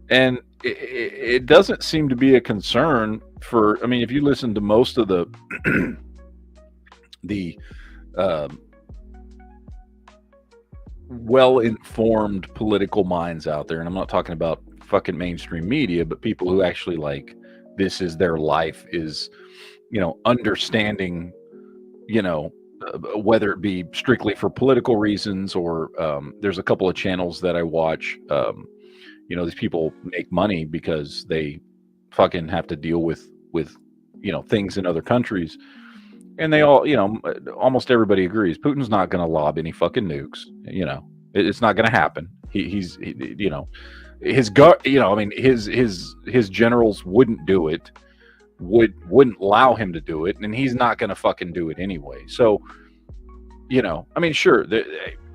S4: And it doesn't seem to be a concern for, I mean, if you listen to most of the well-informed political minds out there, and I'm not talking about fucking mainstream media, but people who actually like, this is their life, is, you know, understanding, you know, whether it be strictly for political reasons or there's a couple of channels that I watch. You know, these people make money because they fucking have to deal with, you know, things in other countries. And they all, you know, almost everybody agrees Putin's not going to lob any fucking nukes. You know, it's not going to happen. He's, you know, his gut, you know, I mean, his generals wouldn't do it, wouldn't allow him to do it. And he's not going to fucking do it anyway. So, you know, I mean, sure.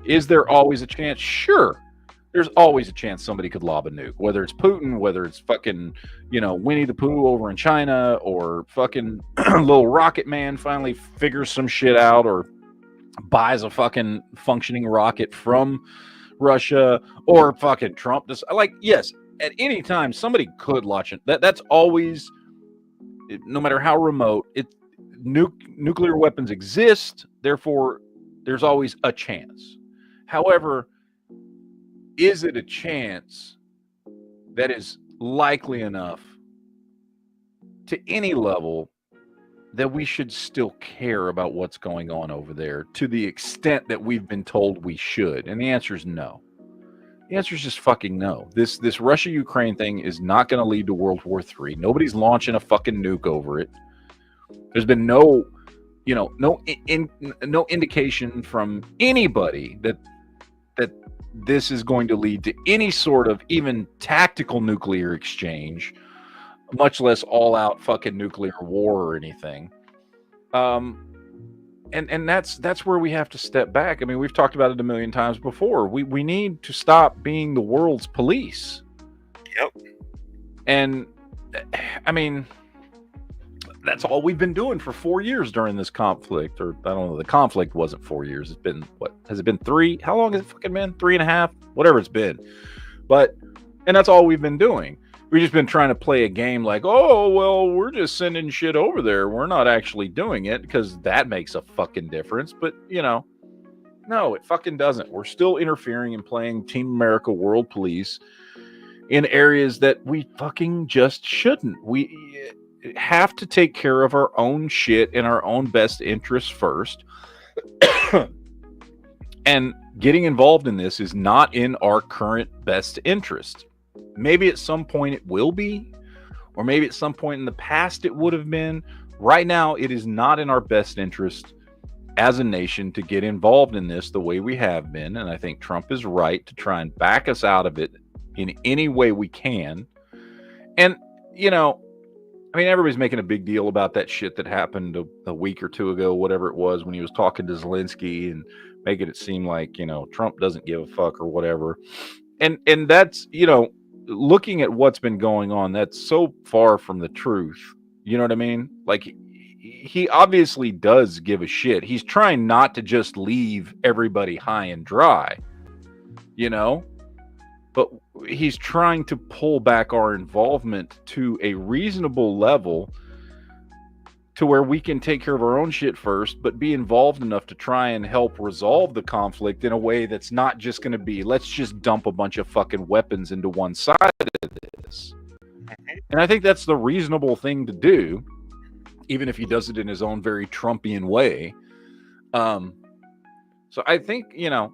S4: Is there always a chance? Sure. There's always a chance somebody could lob a nuke, whether it's Putin, whether it's fucking, you know, Winnie the Pooh over in China, or fucking little Rocket Man finally figures some shit out or buys a fucking functioning rocket from Russia, or fucking Trump. Like, yes, at any time somebody could launch it. That's always, no matter how remote, nuclear weapons exist. Therefore, there's always a chance. However, is it a chance that is likely enough to any level that we should still care about what's going on over there to the extent that we've been told we should? And the answer is no. The answer is just fucking no. This Russia-Ukraine thing is not going to lead to World War III. Nobody's launching a fucking nuke over it. There's been no, you know, no indication from anybody that this is going to lead to any sort of even tactical nuclear exchange, much less all-out fucking nuclear war or anything. And that's where we have to step back. I mean, we've talked about it a million times before. We need to stop being the world's police.
S5: Yep. And
S4: I mean, that's all we've been doing for 4 years during this conflict. Or I don't know, the conflict wasn't 4 years. It's been, what, has it been 3? How long has it fucking been? 3.5? Whatever it's been. And that's all we've been doing. We've just been trying to play a game like, oh, well, we're just sending shit over there. We're not actually doing it, because that makes a fucking difference. But, you know, no, it fucking doesn't. We're still interfering and playing Team America World Police in areas that we fucking just shouldn't. We have to take care of our own shit in our own best interests first. And getting involved in this is not in our current best interest. Maybe at some point it will be, or maybe at some point in the past it would have been, right now, it is not in our best interest as a nation to get involved in this the way we have been. And I think Trump is right to try and back us out of it in any way we can. And, you know, I mean, everybody's making a big deal about that shit that happened a week or two ago, whatever it was, when he was talking to Zelensky and making it seem like, you know, Trump doesn't give a fuck or whatever. And that's, you know, looking at what's been going on, that's so far from the truth. You know what I mean? Like, he obviously does give a shit. He's trying not to just leave everybody high and dry, you know? But he's trying to pull back our involvement to a reasonable level to where we can take care of our own shit first, but be involved enough to try and help resolve the conflict in a way that's not just going to be, let's just dump a bunch of fucking weapons into one side of this. And I think that's the reasonable thing to do, even if he does it in his own very Trumpian way. So I think, you know,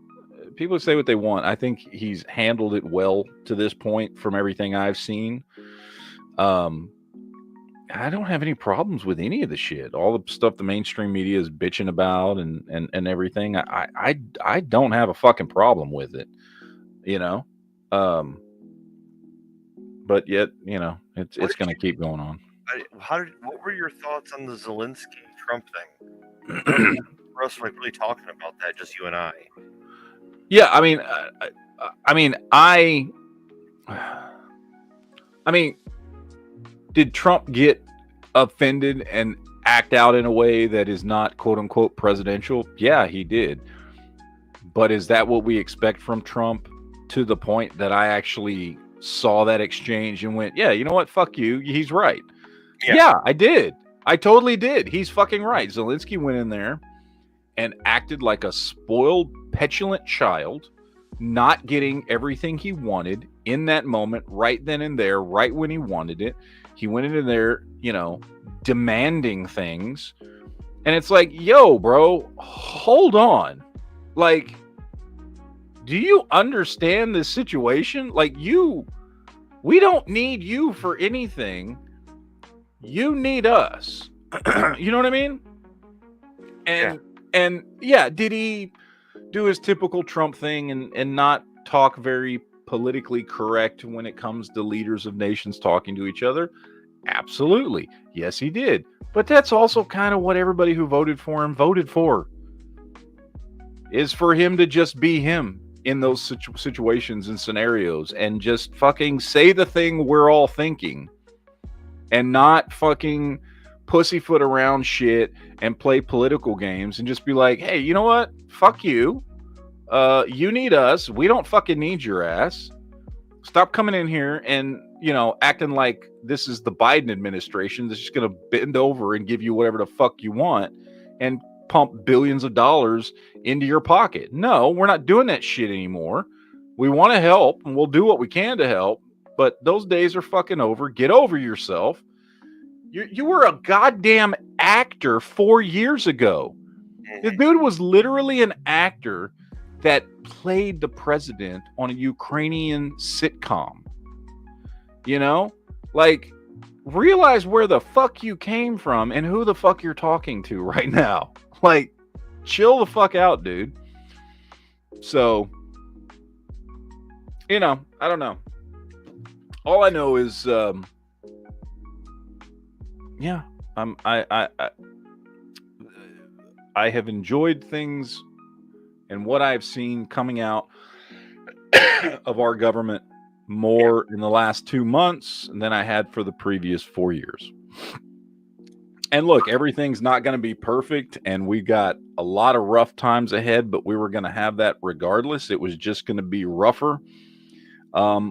S4: people say what they want. I think he's handled it well to this point from everything I've seen. I don't have any problems with any of the shit. All the stuff the mainstream media is bitching about and everything. I don't have a fucking problem with it, you know. But yet, you know, it's going to keep going on.
S5: What were your thoughts on the Zelensky Trump thing? For us, like, really talking about that, just you and I.
S4: Yeah, I mean, did Trump get offended and act out in a way that is not quote unquote presidential? Yeah, he did. But is that what we expect from Trump, to the point that I actually saw that exchange and went, yeah, you know what? Fuck you. He's right. Yeah, I did. I totally did. He's fucking right. Zelensky went in there and acted like a spoiled, petulant child, not getting everything he wanted in that moment, right then and there, right when he wanted it. He went into there, you know, demanding things. And it's like, yo, bro, hold on. Like, do you understand this situation? Like, we don't need you for anything. You need us. You know what I mean? And yeah, did he do his typical Trump thing and not talk very politically correct when it comes to leaders of nations talking to each other? Absolutely. Yes, he did. But that's also kind of what everybody who voted for him voted for, is for him to just be him in those situations and scenarios and just fucking say the thing we're all thinking and not fucking pussyfoot around shit and play political games and just be like, hey, you know what? Fuck you. You need us. We don't fucking need your ass. Stop coming in here and, you know, acting like this is the Biden administration that's just going to bend over and give you whatever the fuck you want and pump billions of dollars into your pocket. No, we're not doing that shit anymore. We want to help and we'll do what we can to help, but those days are fucking over. Get over yourself. You were a goddamn actor 4 years ago. The dude was literally an actor that played the president on a Ukrainian sitcom. You know? Like, realize where the fuck you came from and who the fuck you're talking to right now. Like, chill the fuck out, dude. So, you know, I don't know. All I know is, yeah, I have enjoyed things and what I've seen coming out of our government more in the last 2 months than I had for the previous 4 years. And look, everything's not going to be perfect, and we got a lot of rough times ahead, but we were going to have that regardless. It was just going to be rougher.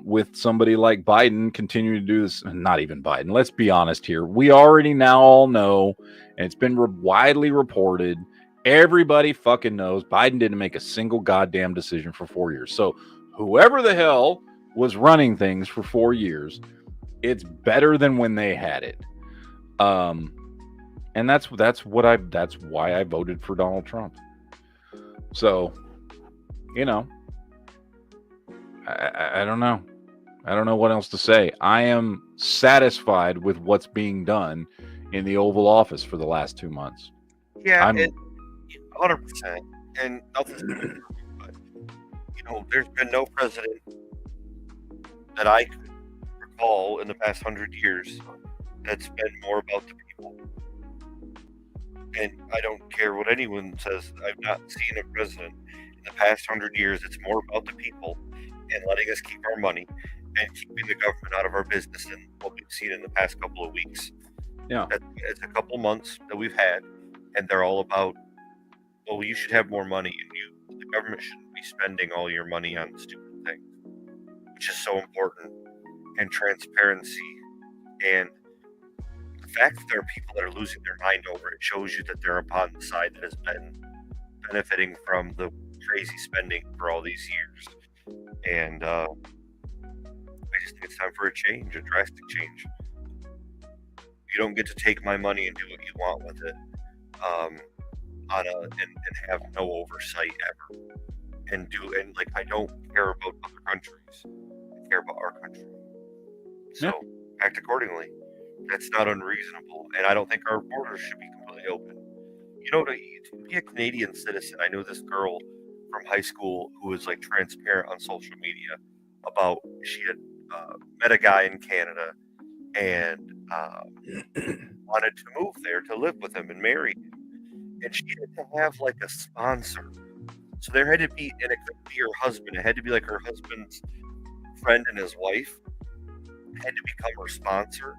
S4: With somebody like Biden continuing to do this, not even Biden, let's be honest here. We already now all know, and it's been widely reported, everybody fucking knows Biden didn't make a single goddamn decision for 4 years. So whoever the hell was running things for 4 years, it's better than when they had it. And that's why I voted for Donald Trump. So, you know, I don't know. I don't know what else to say. I am satisfied with what's being done in the Oval Office for the last 2 months.
S5: Yeah,
S4: I'm-
S5: 100%. And nothing's but, there's been no president that I could recall in the past 100 years that's been more about the people. And I don't care what anyone says. I've not seen a president in the past 100 years that's more about the people and letting us keep our money and keeping the government out of our business than what we've seen in the past couple of weeks.
S4: Yeah.
S5: It's a couple months that we've had, and they're all about, well, you should have more money, and the government shouldn't be spending all your money on stupid things, which is so important, and transparency, and the fact that there are people that are losing their mind over it shows you that they're upon the side that has been benefiting from the crazy spending for all these years. And I just think it's time for a change, a drastic change. You don't get to take my money and do what you want with it, and have no oversight ever. And I don't care about other countries. I care about our country. So act accordingly. That's not unreasonable, and I don't think our borders should be completely open. To be a Canadian citizen, I know this girl from high school who was like transparent on social media about she had met a guy in Canada and wanted to move there to live with him and marry him, and she had to have like a sponsor. So there had to be, and it couldn't be her husband. It had to be like her husband's friend and his wife had to become her sponsor.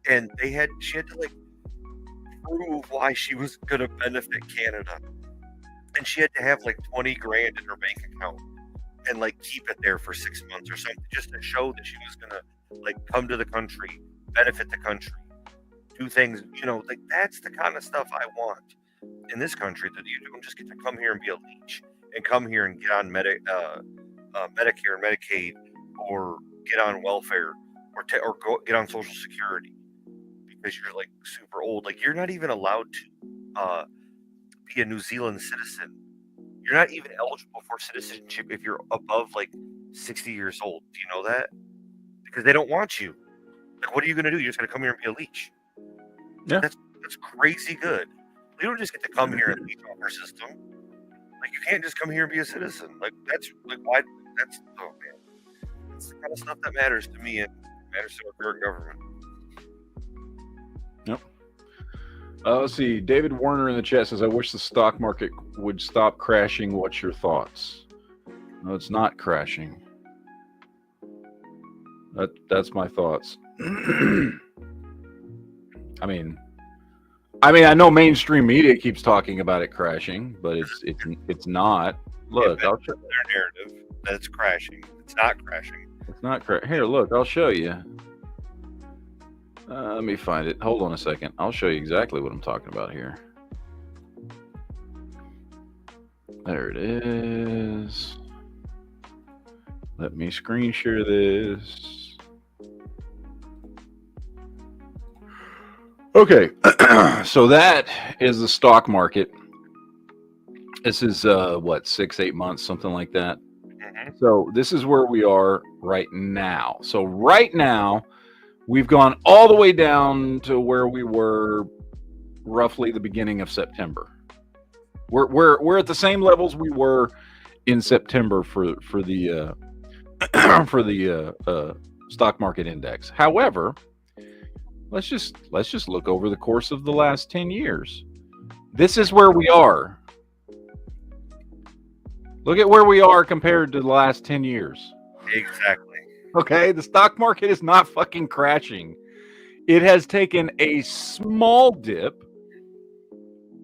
S5: And she had to like prove why she was going to benefit Canada, and she had to have like 20 grand in her bank account and like keep it there for 6 months or something, just to show that she was going to like come to the country, benefit the country, do things. Like that's the kind of stuff I want in this country. That you don't just get to come here and be a leech and come here and get on Medicare and Medicaid, or get on welfare, or get on Social Security. Because you're like super old. Like you're not even allowed to be a New Zealand citizen. You're not even eligible for citizenship if you're above like 60 years old. Do you know that? Because they don't want you. Like, what are you going to do? You're just going to come here and be a leech.
S4: Yeah.
S5: That's crazy good. You don't just get to come here and leech off our system. Like you can't just come here and be a citizen. Like that's like why? That's oh man. That's the kind of stuff that matters to me and matters to our current government.
S4: Yep. Let's see. David Warner in the chat says, I wish the stock market would stop crashing. What's your thoughts? No, it's not crashing. That's my thoughts. I mean, I know mainstream media keeps talking about it crashing, but it's not. Look, I'll show
S5: their narrative that it's crashing. It's not crashing.
S4: It's not crashing. Here, look, I'll show you. Let me find it. Hold on a second. I'll show you exactly what I'm talking about here. There it is. Let me screen share this. Okay. So that is the stock market. This is 6-8 months, something like that.
S5: Mm-hmm.
S4: So this is where we are right now. So right now, we've gone all the way down to where we were roughly the beginning of September. We're at the same levels we were in September for the stock market index. However, let's just look over the course of the last 10 years. This is where we are. Look at where we are compared to the last 10 years.
S5: Exactly.
S4: Okay, the stock market is not fucking crashing. It has taken a small dip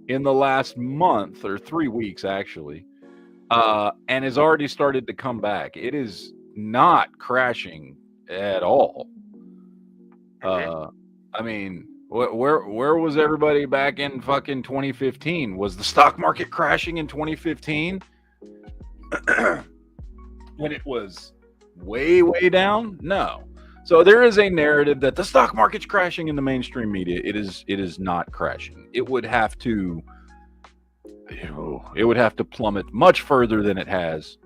S4: in the last month, or 3 weeks actually, and has already started to come back. It is not crashing at all. I mean, where was everybody back in fucking 2015? Was the stock market crashing in 2015? When it was way down? No. So there is a narrative that the stock market's crashing in the mainstream media. It is not crashing. It would have to plummet much further than it has.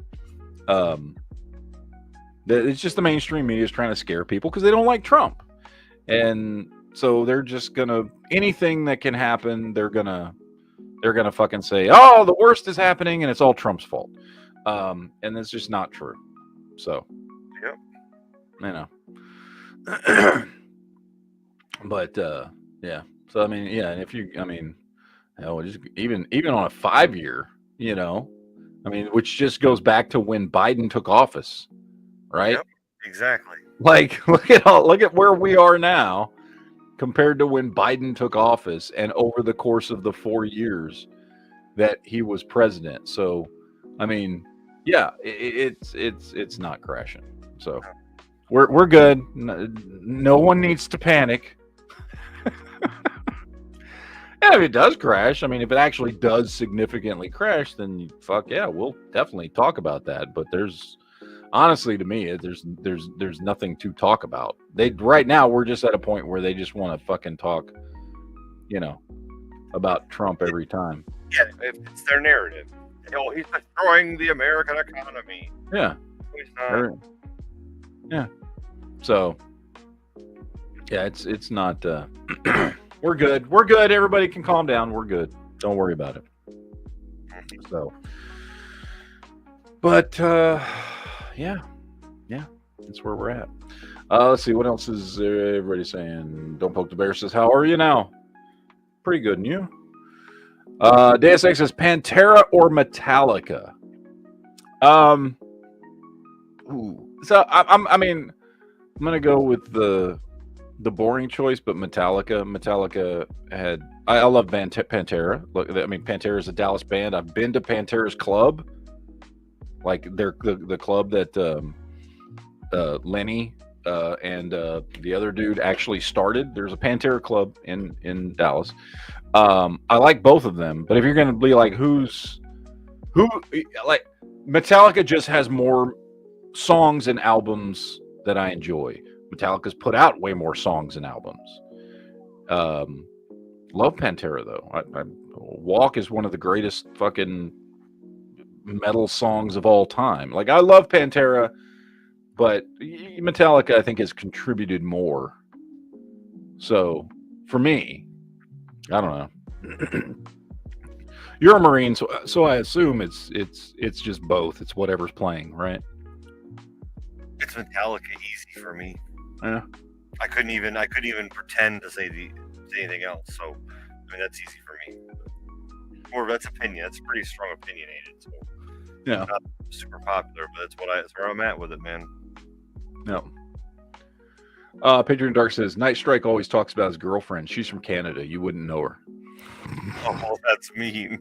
S4: It's just the mainstream media is trying to scare people because they don't like Trump. And So they're just gonna anything that can happen, they're gonna fucking say, oh, the worst is happening and it's all Trump's fault. And that's just not true. So,
S5: Yep.
S4: But yeah. So I mean, yeah, and if you, I mean, just even on a 5-year, I mean, which just goes back to when Biden took office, right?
S5: Yep. Exactly.
S4: Like, look at where we are now compared to when Biden took office and over the course of the 4 years that he was president. So, I mean, yeah, it's not crashing. So we're good. No one needs to panic. And if it does crash, I mean, if it actually does significantly crash, then fuck yeah, we'll definitely talk about that. But there's honestly, to me, there's nothing to talk about. Right now we're just at a point where they just want to fucking talk, about Trump every time.
S5: Yeah, it's their narrative. He's destroying the American economy.
S4: Yeah.
S5: He's not.
S4: Yeah. So yeah, it's not we're good. We're good. Everybody can calm down. We're good. Don't worry about it. So but yeah, that's where we're at. Let's see what else is everybody saying. Don't Poke the Bear says, how are you now? Pretty good. And you? Deus Ex says Pantera or Metallica. So I mean, I'm gonna go with the boring choice, but Metallica had I love Pantera. Look, I mean, Pantera is a Dallas band. I've been to Pantera's club, like they're the club that Lenny and the other dude actually started. There's a Pantera club in Dallas. I like both of them, but if you're gonna be like who, like Metallica just has more songs and albums that I enjoy. Metallica's put out way more songs and albums. Love Pantera though. Walk is one of the greatest fucking metal songs of all time. Like I love Pantera, but Metallica I think has contributed more. So for me, I don't know. You're a Marine, so I assume it's just both. It's whatever's playing, right?
S5: It's Metallica easy for me.
S4: Yeah.
S5: I couldn't even pretend to say anything else. So I mean that's easy for me. Or that's opinion. That's pretty strong opinionated. So
S4: Yeah.
S5: not super popular, but that's where I'm at with it, man.
S4: No. Patreon Dark says Night Strike always talks about his girlfriend. She's from Canada. You wouldn't know her.
S5: Oh, that's mean.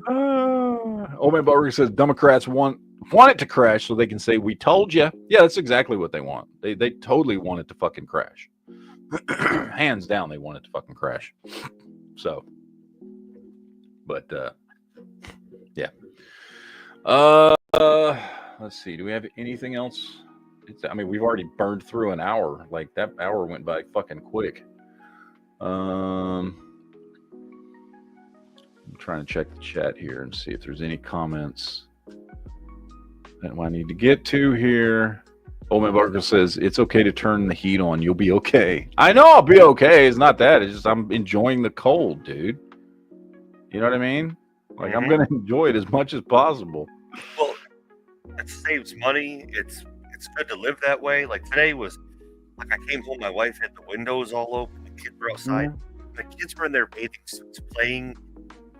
S4: Old Man Butler says Democrats want it to crash so they can say we told you. Yeah, that's exactly what they want. They totally want it to fucking crash. Hands down, they want it to fucking crash. So, but yeah. Let's see. Do we have anything else? I mean, we've already burned through an hour. Like that hour went by fucking quick. I'm trying to check the chat here and see if there's any comments that I need to get to here. Old Man Barker says it's okay to turn the heat on. You'll be okay. I know I'll be okay. It's not that. It's just I'm enjoying the cold, dude. You know what I mean? Like I'm gonna enjoy it as much as possible.
S5: Well, it saves money. It's good to live that way. Like today was like I came home, my wife had the windows all open, the kids were outside. The kids were in their bathing suits playing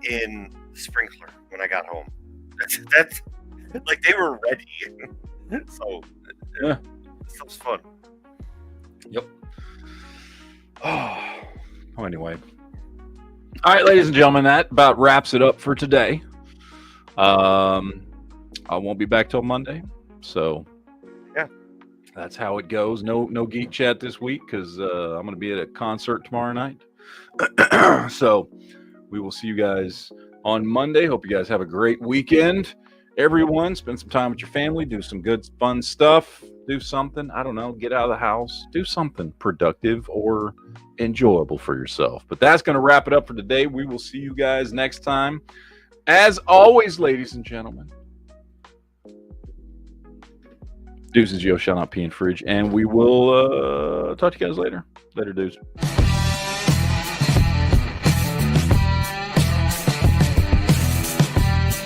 S5: in the sprinkler when I got home. That's like they were ready. So
S4: yeah,
S5: it was fun.
S4: Yep. Oh, anyway. All right, ladies and gentlemen, that about wraps it up for today. I won't be back till Monday, so
S5: yeah,
S4: that's how it goes. No geek chat this week because I'm going to be at a concert tomorrow night. So we will see you guys on Monday. Hope you guys have a great weekend. Everyone, spend some time with your family. Do some good, fun stuff. Do something. I don't know. Get out of the house. Do something productive or enjoyable for yourself. But that's going to wrap it up for today. We will see you guys next time. As always, ladies and gentlemen, Deuces, yo, shall not pee in fridge. And we will talk to you guys later. Later, dudes.